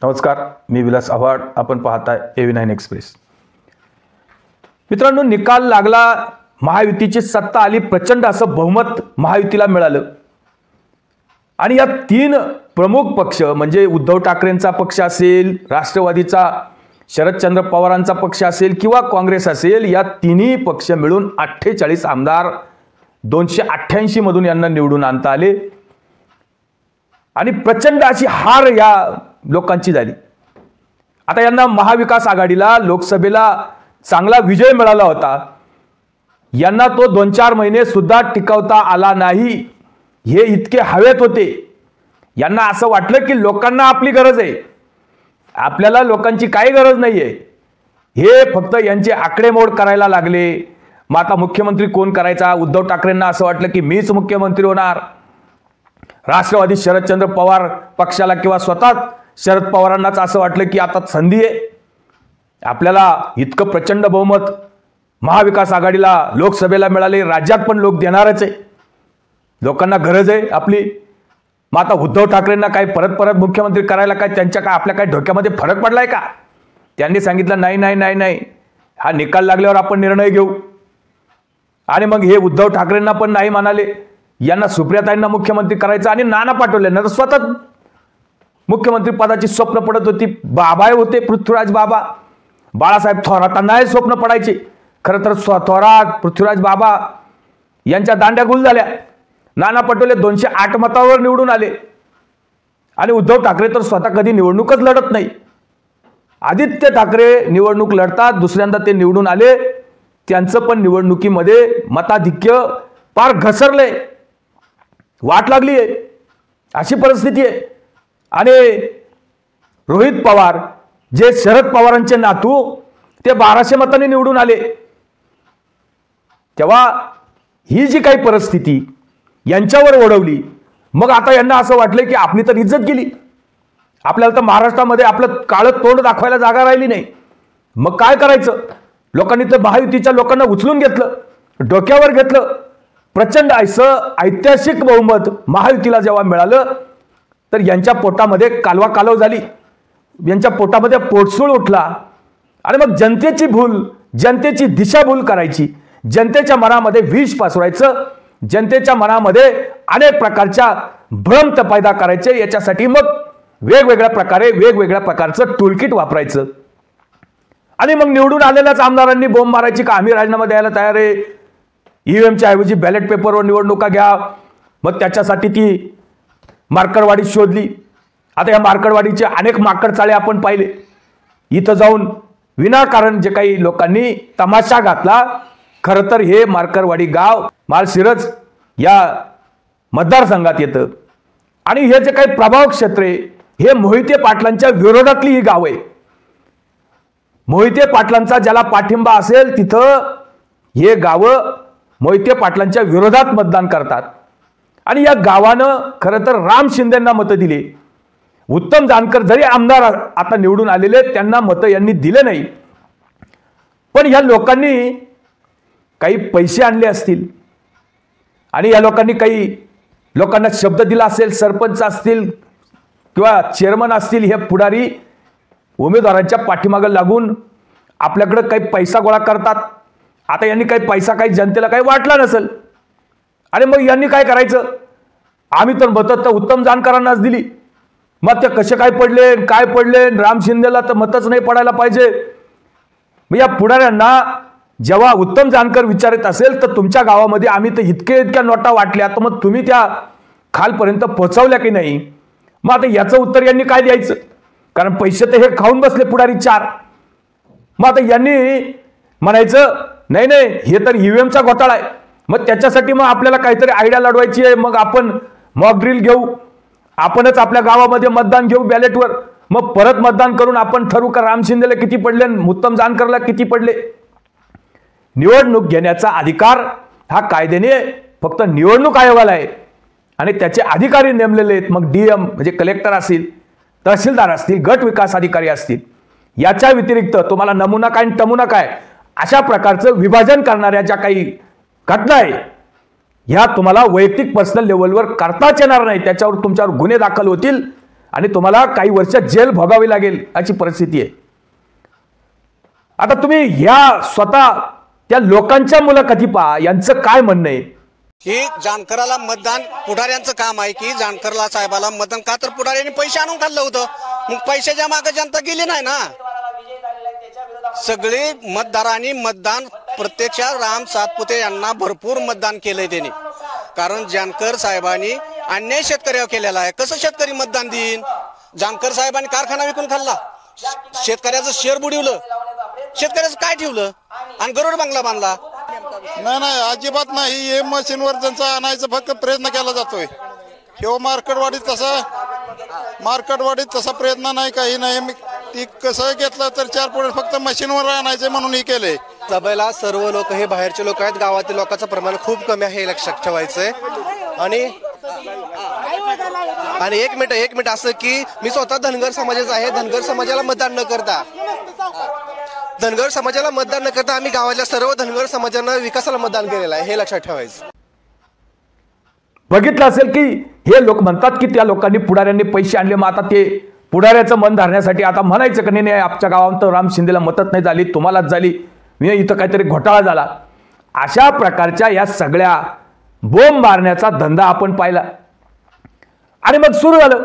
नमस्कार, मी विलास आव्हाड. आपण पाहताय AV9 एक्सप्रेस. मित्रांनो, निकाल लागला, महायुतीची सत्ता आली, प्रचंड असं बहुमत महायुतीला मिळालं. आणि या तीन प्रमुख पक्ष म्हणजे उद्धव ठाकरेंचा पक्ष असेल, राष्ट्रवादीचा शरदचंद्र पवारांचा पक्ष असेल किंवा काँग्रेस असेल, या तिन्ही पक्ष मिळून 48 आमदार 288 मधून यांना निवडून आणता आले. आणि प्रचंड अशी हार या लोकांची झाली. आता यांना महाविकास आघाडीला लोकसभेला चांगला विजय मिळाला होता, यांना तो 2-4 महिने सुद्धा टिकवता आला नाही. हे इतके हवेत होते, यांना असं वाटलं की लोकांना आपली गरज आहे, आपल्याला लोकांची काही गरज नाहीये. हे फक्त यांचे आकडेमोड करायला लागले. मग आता मुख्यमंत्री कोण करायचा? उद्धव ठाकरेंना असं वाटलं की मीच मुख्यमंत्री होणार. राष्ट्रवादी शरदचंद्र पवार पक्षाला किंवा स्वतः शरद पवारांनाच असं वाटलं की आता संधी आहे, आपल्याला इतकं प्रचंड बहुमत महाविकास आघाडीला लोकसभेला मिळाले, राज्यात पण लोक देणारच आहे, लोकांना गरज आहे आपली. मग आता उद्धव ठाकरेंना काय परत मुख्यमंत्री करायला काय त्यांच्या काय आपल्या काय डोक्यामध्ये फरक पडलाय का? त्यांनी सांगितलं नाही नाही नाही नाही, हा निकाल लागल्यावर आपण निर्णय घेऊ. आणि मग हे उद्धव ठाकरेंना पण नाही म्हणाले, यांना सुप्रियाताईंना मुख्यमंत्री करायचं आणि नाना पाटोले ना स्वतः मुख्यमंत्री पदाची स्वप्न पडत होती. बाबा होते पृथ्वीराज बाबा, बाळासाहेब थोरातांनाही स्वप्न पडायचे. खरं तर थोरात पृथ्वीराज बाबा यांच्या दांड्या गुल झाल्या. नाना पटोले 208 मतावर निवडून आले. आणि उद्धव ठाकरे तर स्वतः कधी निवडणूकच लढत नाही. आदित्य ठाकरे निवडणूक लढतात, दुसऱ्यांदा ते निवडून आले, त्यांचं पण निवडणुकीमध्ये मताधिक्य फार घसरले, वाट लागली आहे, अशी परिस्थिती आहे. आणि रोहित पवार जे शरद पवारांचे नातू, ते 1200 मतांनी निवडून आले. तेव्हा ही जी काही परिस्थिती यांच्यावर ओढवली, मग आता यांना असं वाटलं की आपली तर इज्जत गेली, आपल्याला तर महाराष्ट्रामध्ये आपलं काळं तोंड दाखवायला जागा राहिली नाही. मग काय करायचं? लोकांनी तर महायुतीच्या लोकांना उचलून घेतलं, डोक्यावर घेतलं. प्रचंड असं ऐतिहासिक बहुमत महायुतीला जेव्हा मिळालं, तर यांच्या पोटामध्ये कालवा कालव झाली, यांच्या पोटामध्ये पोटसूळ उठला. आणि मग जनतेची भूल, जनतेची दिशाभूल करायची, जनतेच्या मनामध्ये विष पसरवायचं, जनतेच्या मनामध्ये अनेक प्रकारच्या भ्रम पैदा करायचे. याच्यासाठी मग वेगवेगळ्या प्रकारचं टूलकिट वापरायचं. आणि मग निवडून आलेल्याच आमदारांनी बोंब मारायची का आम्ही राजीनामा द्यायला तयार आहे, ईव्हीएमच्या ऐवजी बॅलेट पेपरवर निवडणुका घ्या. मग त्याच्यासाठी ती मार्कडवाडी शोधली. आता या मार्कडवाडीचे अनेक माकडचाळे आपण पाहिले. इथं जाऊन विनाकारण जे काही लोकांनी तमाशा घातला. खरं तर हे मार्कडवाडी गाव माळशिरस या मतदारसंघात येतं. आणि हे जे काही प्रभाव क्षेत्र आहे, हे मोहिते पाटलांच्या विरोधातली ही गाव आहे. मोहिते पाटलांचा ज्याला पाठिंबा असेल तिथं हे गावं मोहिते पाटलांच्या विरोधात मतदान करतात. आणि या गावानं खरं तर राम शिंदेंना मतं दिली. उत्तम जानकर जरी आमदार आता निवडून आलेले, त्यांना मतं यांनी दिले नाही. पण या लोकांनी काही पैसे आणले असतील आणि या लोकांनी काही लोकांना शब्द दिला असेल, सरपंच असतील किंवा चेअरमन असतील, हे पुढारी उमेदवारांच्या पाठीमागे लागून आपल्याकडे काही पैसा गोळा करतात. आता यांनी काही पैसा काही जनतेला काही वाटला नसेल. आणि मग यांनी काय करायचं? आम्ही तर मतं तर उत्तम जानकरांनाच दिली, मग ते कसे काय पडले, राम शिंदेला तर मतच नाही पडायला पाहिजे. मग या पुढाऱ्यांना जेव्हा उत्तम जानकर विचारत असेल तर तुमच्या गावामध्ये आम्ही तर इतक्या नोटा वाटल्या, तर मग तुम्ही त्या खालपर्यंत पोहोचवल्या की नाही? मग आता याचं उत्तर यांनी काय द्यायचं? कारण पैसे तर हे खाऊन बसले पुढारी 4. मग आता यांनी म्हणायचं नाही नाही, हे तर ईव्हीएमचा घोटाळा आहे, मग त्याच्यासाठी मग आपल्याला काहीतरी आयडिया लढवायची आहे. मग आपण मॉक ड्रिल घेऊ, आपणच आपल्या गावामध्ये मतदान घेऊ बॅलेटवर, मग परत मतदान करून आपण ठरवू का राम शिंदेला किती पडले, उत्तम जानकरला किती पडले. निवडणूक घेण्याचा अधिकार हा कायद्याने फक्त निवडणूक आयोगाला आहे आणि त्याचे अधिकारी नेमलेले आहेत. मग DM म्हणजे कलेक्टर असतील, तहसीलदार असतील, गट विकास अधिकारी असतील. याच्या व्यतिरिक्त तुम्हाला नमुना काय आणि टमुना काय अशा प्रकारचं विभाजन करणाऱ्या ज्या काही घटना आहे, ह्या तुम्हाला वैयक्तिक पर्सनल लेवलवर करताच येणार नाही. त्याच्यावर तुमच्यावर गुन्हे दाखल होतील आणि तुम्हाला काही वर्ष जेल भोगावी लागेल अशी परिस्थिती आहे। आता तुम्ही ह्या स्वतः त्या लोकांच्या मुलाखती पहा, यांचं काय म्हणणं आहे। ही जानकरला मतदान पुढाऱ्यांचं काम आहे की जानकरला साहेबाला मतदान का तर पुढाऱ्यांनी पैसे आणून खाल्लं होतं, मग पैशाच्या मागे जनता गेली नाही ना। सगळे मतदारांनी मतदान प्रत्यक्षात राम सातपुते यांना भरपूर मतदान केलंय त्यांनी, कारण जानकर साहेबांनी अन्याय शेतकऱ्यावर केलेला आहे। कसं शेतकरी मतदान देईन? जानकर साहेबांनी कारखाना विकून खाल्ला, शेतकऱ्याचं शेअर बुडवलं, शेतकऱ्याचं काय ठेवलं आणि गरुड बंगला बांधला। नाही अजिबात नाही, हे मशीनवर त्यांचा आणायचा फक्त प्रयत्न केला जातोय। किंवा मार्केटवाडीत तसा प्रयत्न नाही, काही नाही। ती कसं घेतलं तर 4 पुढे फक्त मशीनवर आणायचं म्हणून हे केलंय। सभेला सर्व लोक हे बाहेरचे लोक आहेत, गावातील लोकांचं प्रमाण खूप कमी आहे, हे लक्षात ठेवायचंय। आणि एक मिनिट असं की मी स्वतः धनगर समाजाचा आहे, धनगर समाजाला मतदान न करता आम्ही गावातल्या सर्व धनगर समाजांना विकासाला मतदान केलेलं आहे, हे लक्षात ठेवायचं। बघितलं असेल की हे लोक म्हणतात की त्या लोकांनी पुढाऱ्यांनी पैसे आणले, मग आता ते पुढाऱ्याचं मन धरण्यासाठी आता म्हणायचं की नाही आमच्या गावात तर राम शिंदेला मतच नाही झाली, तुम्हालाच झाली, इथं काहीतरी घोटाळा झाला। अशा प्रकारच्या या सगळ्या बोंब मारण्याचा धंदा आपण पाहिला। आणि मग सुरू झालं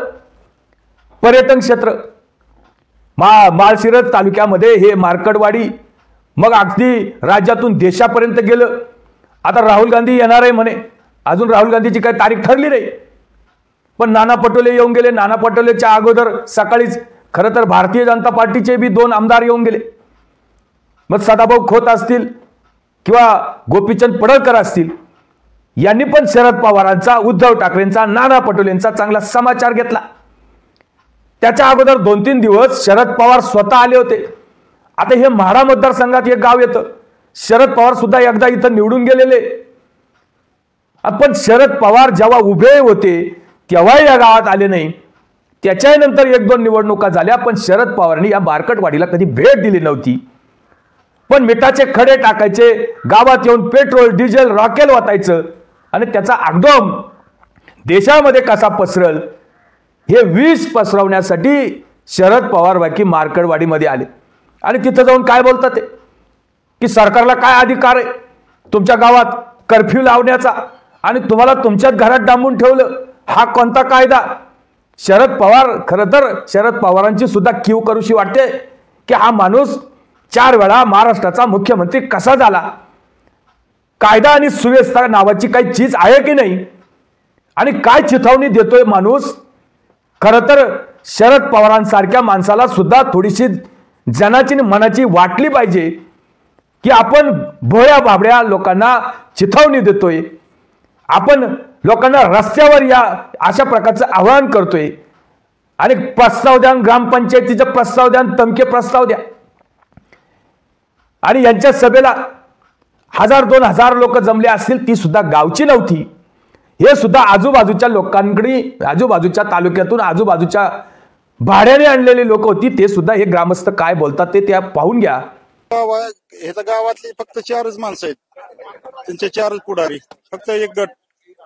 पर्यटन क्षेत्र, माळशिरस तालुक्यामध्ये हे मार्कडवाडी, मग अगदी राज्यातून देशापर्यंत गेलं। आता राहुल गांधी येणार आहे म्हणे, अजून राहुल गांधीची काही तारीख ठरली नाही, पण नाना पटोले येऊन गेले। नाना पटोलेच्या अगोदर सकाळीच खरं तर भारतीय जनता पार्टीचे बी 2 आमदार येऊन गेले। मग सदाभाऊ खोत असतील किंवा गोपीचंद पडळकर असतील, यांनी पण शरद पवारांचा, उद्धव ठाकरेंचा, नाना पटोलेंचा चांगला समाचार घेतला। त्याच्या अगोदर 2-3 दिवस शरद पवार स्वतः आले होते। आता हे म्हाडा मतदारसंघात एक गाव येतं, शरद पवार सुद्धा एकदा इथं निवडून गेलेले। पण शरद पवार जेव्हा उभे होते तेव्हा या गावात आले नाही, त्याच्यानंतर 1-2 निवडणुका झाल्या, पण शरद पवारांनी या मार्केटवाडीला कधी भेट दिली नव्हती। पण मिठाचे खडे टाकायचे, गावात येऊन पेट्रोल डिझेल रॉकेल वाटायचं आणि त्याचा आगडोम देशामध्ये कसा पसरल हे विष पसरवण्यासाठी शरद पवार बाकी मार्केटवाडीमध्ये आले। आणि तिथं जाऊन काय बोलतात ते की सरकारला काय अधिकार आहे तुमच्या गावात कर्फ्यू लावण्याचा आणि तुम्हाला तुमच्याच घरात डांबून ठेवलं, हा कोणता कायदा? शरद पवार, खरं तर शरद पवारांची सुद्धा कीव करूशी वाटते की हा माणूस 4 वेळा महाराष्ट्राचा मुख्यमंत्री कसा झाला? कायदा आणि सुव्यवस्था नावाची काही चीज आहे की नाही? आणि काय चिथावणी देतोय माणूस? खरं तर शरद पवारांसारख्या माणसाला सुद्धा थोडीशी जनाची मनाची वाटली पाहिजे की आपण भोळ्या बाबड्या लोकांना चिथावणी देतोय, आपण लोकांना रस्त्यावर या अशा प्रकारचं आवाहन करतोय आणि प्रस्ताव द्या, ग्रामपंचायतीचा प्रस्ताव द्या, तमके प्रस्ताव द्या। आणि यांच्या सभेला 1000-2000 लोक जमले असतील, ती सुद्धा गावची नव्हती। हे सुद्धा आजूबाजूच्या लोकांकडे, आजूबाजूच्या तालुक्यातून, आजूबाजूच्या भाड्याने आणलेली लोक होती। ते सुद्धा हे ग्रामस्थ काय बोलतात ते त्या पाहून घ्या। हे गावातली फक्त 4च माणसं आहेत, त्यांचे 4च पुढारी, फक्त एक गट।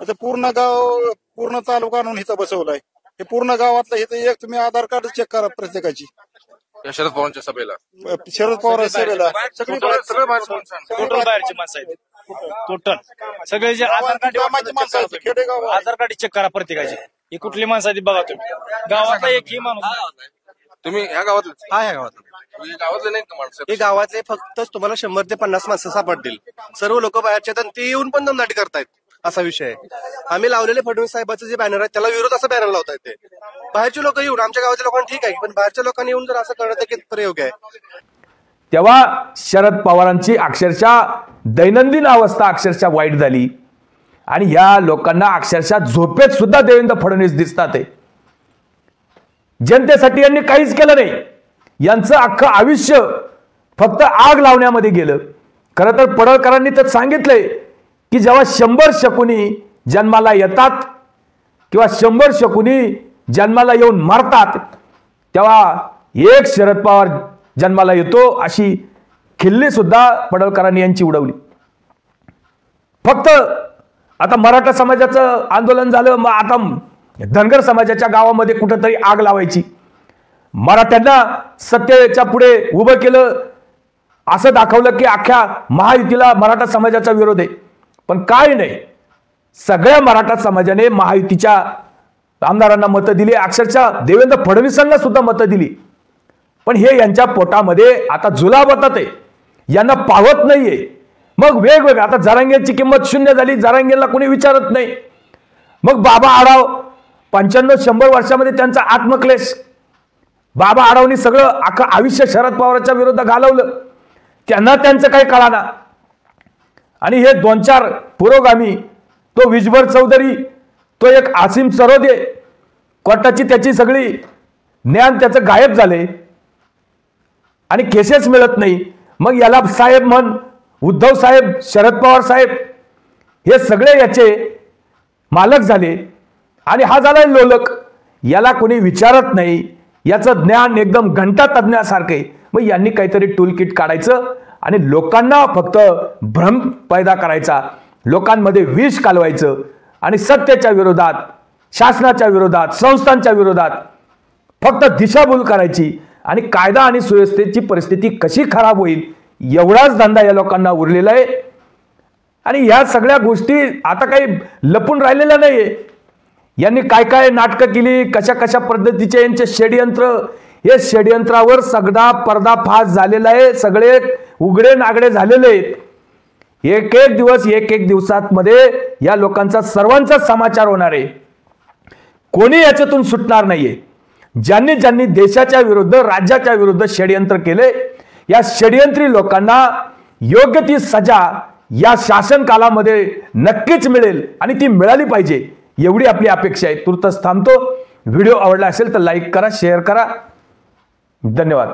आता पूर्ण गाव, पूर्ण तालुका आणून इथं बसवलाय। हे पूर्ण गावातलं इथं एक तुम्ही आधार कार्ड चेक करा प्रत्येकाची। शरद पवारांच्या सभेला, शरद पवार सभेला सगळे बाहेरची माणसं आहेत, टोटल सगळे जे आधार कार्ड खेडेगाव आधार कार्ड चेक करा प्रत्येकाची। ही कुठली माणसं आहेत बघा तुम्ही, गावातला एकही माणूस। तुम्ही ह्या गावातले? हा, ह्या गावातले गावातले नाही का माणसं? हे गावातले फक्त तुम्हाला 100 ते 50 माणसं सापडतील, सर्व लोक बाहेरचे आहेत, ते येऊन पण दमदाटी करतायत, असा विषय आहे। आम्ही लावलेले फडणवीस साहेबांचे जे बॅनर आहे त्याला विरोध असा बॅनर लावतायत ते बाहेरचे लोक येऊन, आमच्या गावाच्या लोकांना ठीक आहे, पण बाहेरच्या लोकांनी येऊन जर असं करण्यात किती प्रयोग आहे? तेव्हा शरद पवारांची अक्षरशः दैनंदिन अवस्था अक्षरशः वाईट झाली आणि या लोकांना अक्षरशः झोपेत सुद्धा देवेंद्र फडणवीस दिसतात। जनतेसाठी यांनी काहीच केलं नाही, यांचं अख्खं आयुष्य फक्त आग लावण्यामध्ये गेलं। खरं तर पडळकरांनी तर सांगितलंय की जेव्हा 100 शकुनी जन्माला येतात किंवा 100 शकुनी जन्माला येऊन मरतात तेव्हा एक शरद पवार जन्माला येतो, अशी खिल्ली सुद्धा पडळकरांनी यांची उडवली। फक्त आता मराठा समाजाचं आंदोलन झालं, मग आता धनगर समाजाच्या गावामध्ये कुठंतरी आग लावायची, मराठ्यांना सत्तेच्या पुढे उभं केलं, असं दाखवलं की अख्ख्या महायुतीला मराठा समाजाचा विरोध आहे. पण काय नाही, सगळ्या मराठा समाजाने महायुतीच्या आमदारांना मतं दिली, अक्षरशः देवेंद्र फडणवीसांना सुद्धा मतं दिली. पण हे यांच्या पोटामध्ये आता जुलाबतात आहे, यांना पावत नाहीये. मग वेगवेगळं आता जरांगेची किंमत शून्य झाली, जरांगेला कोणी विचारत नाही. मग बाबा आढाव 95-100 वर्षामध्ये त्यांचा आत्मक्लेश, बाबा आढावनी सगळं अख्खं आयुष्य शरद पवारांच्या विरोधात घालवलं, त्यांना त्यांचं काही कळाना. आणि हे 2-4 पुरोगामी, तो विजभर चौधरी, तो एक आसिम सरोदे, कोर्टाची त्याची सगळी ज्ञान त्याचं गायब झाले आणि केसेस मिळत नाही. मग याला साहेब म्हण, उद्धव साहेब, शरद पवार साहेब, हे सगळे याचे मालक झाले. आणि हा झालाय लोलक, याला कोणी विचारत नाही, याचं ज्ञान एकदम घंटा तज्ञासारखे. मग यांनी काहीतरी टूलकिट काढायचं आणि लोकांना फक्त भ्रम पैदा करायचा, लोकांमध्ये विष कालवायचं आणि सत्तेच्या विरोधात, शासनाच्या विरोधात, संस्थांच्या विरोधात फक्त दिशाभूल करायची. आणि कायदा आणि सुव्यवस्थेची परिस्थिती कशी खराब होईल एवढाच धंदा या लोकांना उरलेला आहे. आणि या सगळ्या गोष्टी आता काही लपून राहिलेल्या नाहीये. यांनी काय काय नाटकं केली, कशा कशा पद्धतीचे यांचे षडयंत्र, हे षडयंत्रावर सगळा पर्दाफाश झालेला आहे, सगळे उघडे नागडे झालेले आहेत. एक एक दिवसात मध्ये या लोकांचा सर्वांचा समाचार होणार आहे. कोणी याच्यातून सुटणार नाहीये. ज्यांनी ज्यांनी देशाच्या विरुद्ध, राज्याच्या विरुद्ध षडयंत्र केले, या षडयंत्री लोकांना योग्य ती सजा या शासन कालामध्ये नक्कीच मिळेल आणि ती मिळाली पाहिजे, एवढी आपली अपेक्षा आहे. तुर्तच थांबतो. व्हिडिओ आवडला असेल तर लाईक करा, शेअर करा. धन्यवाद.